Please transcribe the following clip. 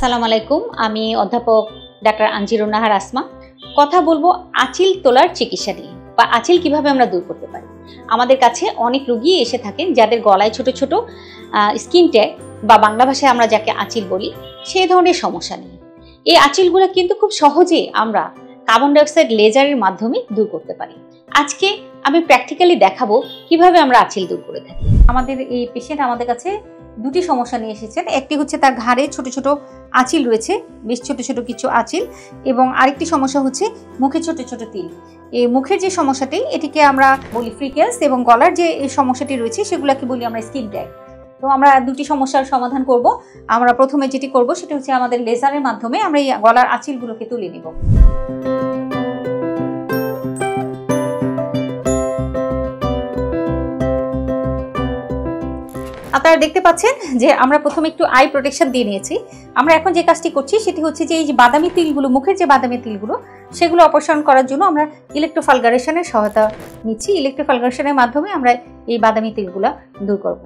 আসসালামু আলাইকুম। আমি অধ্যাপক ডাক্তার আঞ্জিরুন নাহার আসমা। কথা বলবো আঁচিল তোলার চিকিৎসা নিয়ে বা আঁচিল কিভাবে আমরা দূর করতে পারি। আমাদের কাছে অনেক রোগী এসে থাকেন যাদের গলায় ছোট ছোট স্কিন ট্যাগ বা বাংলা ভাষায় আমরা যাকে আঁচিল বলি সেই ধরনের সমস্যা নিয়ে। এই আঁচিলগুলো কিন্তু খুব সহজে আমরা কার্বন ডাইঅক্সাইড লেজারের মাধ্যমে দূর করতে পারি। আজকে আমি প্র্যাকটিক্যালি দেখাবো কিভাবে আমরা আঁচিল দূর করে থাকি। আমাদের এই পেশেন্ট আমাদের কাছে দুটি সমস্যা নিয়ে এসেছেন। একটি হচ্ছে তার ঘাড়ে ছোট ছোট আঁচিল রয়েছে, বেশ ছোট ছোট কিছু আঁচিল, এবং আরেকটি সমস্যা হচ্ছে মুখে ছোট ছোট তিল। এই মুখের যে সমস্যাটি এটিকে আমরা বলি ফ্রিকেলস, এবং গলার যে সমস্যাটি রয়েছে সেগুলোকে বলি আমরা স্কিন ট্যাগ। তো আমরা দুটি সমস্যার সমাধান করব। আমরা প্রথমে যেটি করব সেটা হচ্ছে আমাদের লেজারের মাধ্যমে আমরা এই গলার আঁচিলগুলোকে তুলে নিব। আপনারা দেখতে পাচ্ছেন যে আমরা প্রথমে একটু আই প্রোটেকশন দিয়ে নিয়েছি। আমরা এখন যে কাজটি করছি সেটি হচ্ছে যে এই যে বাদামি তিলগুলো, মুখের যে বাদামি তিলগুলো, সেগুলো অপসারণ করার জন্য আমরা ইলেকট্রোফালগারেশনের সহায়তা নিচ্ছি। ইলেকট্রোফালগারেশনের মাধ্যমে আমরা এই বাদামি তিলগুলো দূর করব।